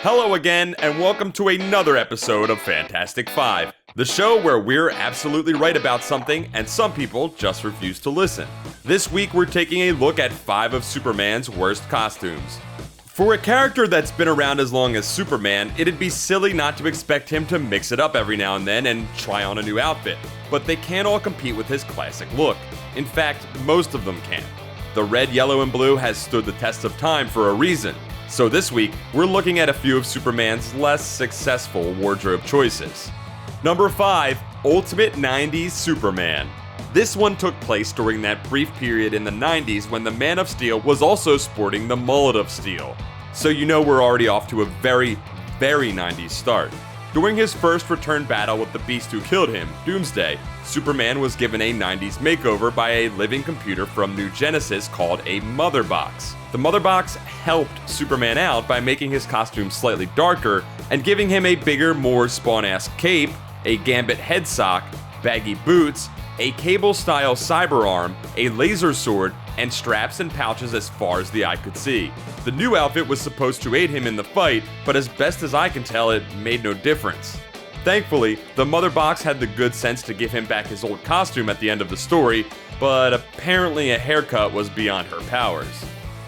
Hello again, and welcome to another episode of Fantastic Five, the show where we're absolutely right about something and some people just refuse to listen. This week we're taking a look at 5 of Superman's worst costumes. For a character that's been around as long as Superman, it'd be silly not to expect him to mix it up every now and then and try on a new outfit, but they can't all compete with his classic look. In fact, most of them can't. The red, yellow, and blue has stood the test of time for a reason. So this week, we're looking at a few of Superman's less successful wardrobe choices. Number 5, Ultimate 90s Superman. This one took place during that brief period in the 90s when the Man of Steel was also sporting the mullet of steel. So you know we're already off to a very 90s start. During his first return battle with the beast who killed him, Doomsday, Superman was given a 90s makeover by a living computer from New Genesis called a Mother Box. The Mother Box helped Superman out by making his costume slightly darker and giving him a bigger, more Spawn-esque cape, a Gambit head sock, baggy boots, a cable-style cyber arm, a laser sword, and straps and pouches as far as the eye could see. The new outfit was supposed to aid him in the fight, but as best as I can tell, it made no difference. Thankfully, the Mother Box had the good sense to give him back his old costume at the end of the story, but apparently a haircut was beyond her powers.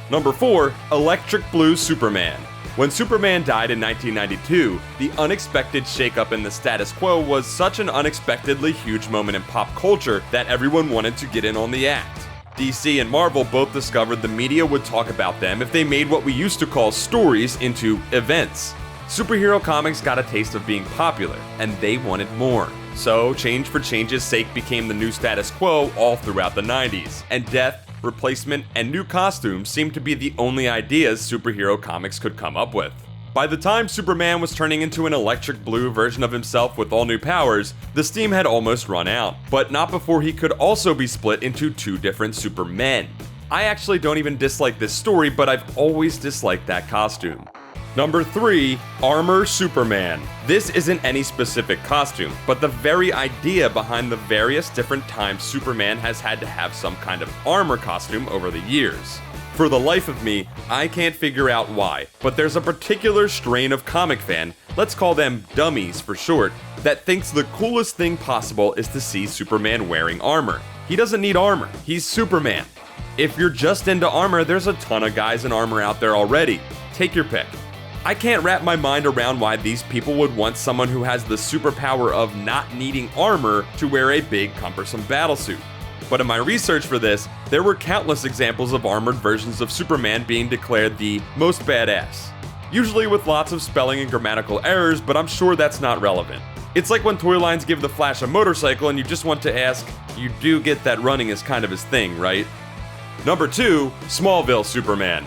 Number 4, Electric Blue Superman. When Superman died in 1992, the unexpected shakeup in the status quo was such an unexpectedly huge moment in pop culture that everyone wanted to get in on the act. DC and Marvel both discovered the media would talk about them if they made what we used to call stories into events. Superhero comics got a taste of being popular, and they wanted more. So, change for change's sake became the new status quo all throughout the 90s, and death, replacement, and new costumes seemed to be the only ideas superhero comics could come up with. By the time Superman was turning into an electric blue version of himself with all new powers, the steam had almost run out, but not before he could also be split into 2 different Supermen. I actually don't even dislike this story, but I've always disliked that costume. Number 3, Armour Superman. This isn't any specific costume, but the very idea behind the various different times Superman has had to have some kind of armor costume over the years. For the life of me, I can't figure out why, but there's a particular strain of comic fan, let's call them dummies for short, that thinks the coolest thing possible is to see Superman wearing armor. He doesn't need armor, he's Superman. If you're just into armor, there's a ton of guys in armor out there already. Take your pick. I can't wrap my mind around why these people would want someone who has the superpower of not needing armor to wear a big, cumbersome battlesuit. But in my research for this, there were countless examples of armored versions of Superman being declared the most badass. Usually with lots of spelling and grammatical errors, but I'm sure that's not relevant. It's like when toy lines give the Flash a motorcycle and you just want to ask, you do get that running is kind of his thing, right? Number 2, Smallville Superman.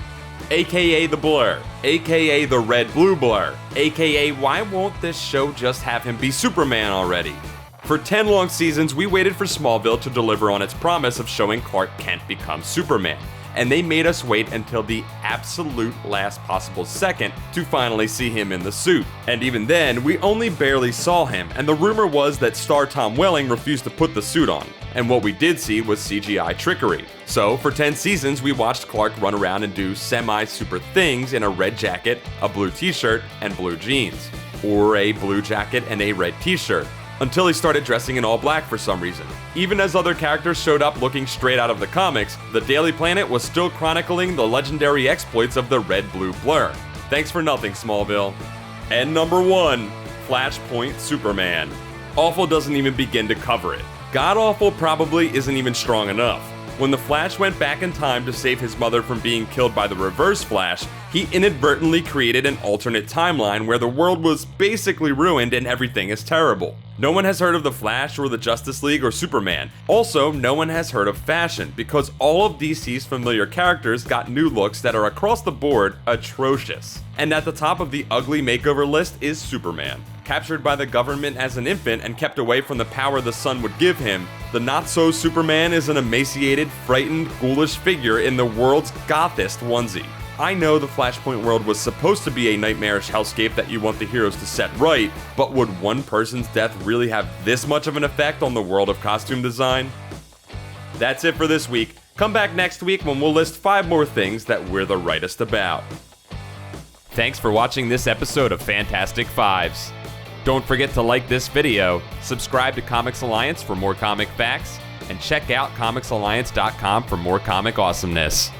AKA the Blur, AKA the Red Blue Blur, AKA why won't this show just have him be Superman already? For 10 long seasons, we waited for Smallville to deliver on its promise of showing Clark Kent become Superman, and they made us wait until the absolute last possible second to finally see him in the suit. And even then, we only barely saw him, and the rumor was that star Tom Welling refused to put the suit on. And what we did see was CGI trickery. So, for 10 seasons, we watched Clark run around and do semi-super things in a red jacket, a blue t-shirt, and blue jeans. Or a blue jacket and a red t-shirt. Until he started dressing in all black for some reason. Even as other characters showed up looking straight out of the comics, the Daily Planet was still chronicling the legendary exploits of the Red Blue Blur. Thanks for nothing, Smallville. And number 1, Flashpoint Superman. Awful doesn't even begin to cover it. God-awful probably isn't even strong enough. When the Flash went back in time to save his mother from being killed by the Reverse Flash, he inadvertently created an alternate timeline where the world was basically ruined and everything is terrible. No one has heard of the Flash or the Justice League or Superman. Also, no one has heard of fashion, because all of DC's familiar characters got new looks that are across the board atrocious. And at the top of the ugly makeover list is Superman. Captured by the government as an infant and kept away from the power the sun would give him, the not-so-Superman is an emaciated, frightened, ghoulish figure in the world's gothest onesie. I know the Flashpoint world was supposed to be a nightmarish hellscape that you want the heroes to set right, but would one person's death really have this much of an effect on the world of costume design? That's it for this week. Come back next week when we'll list 5 more things that we're the rightest about. thanks for watching this episode of Fantastic Fives. Don't forget to like this video, subscribe to Comics Alliance for more comic facts, and check out comicsalliance.com for more comic awesomeness.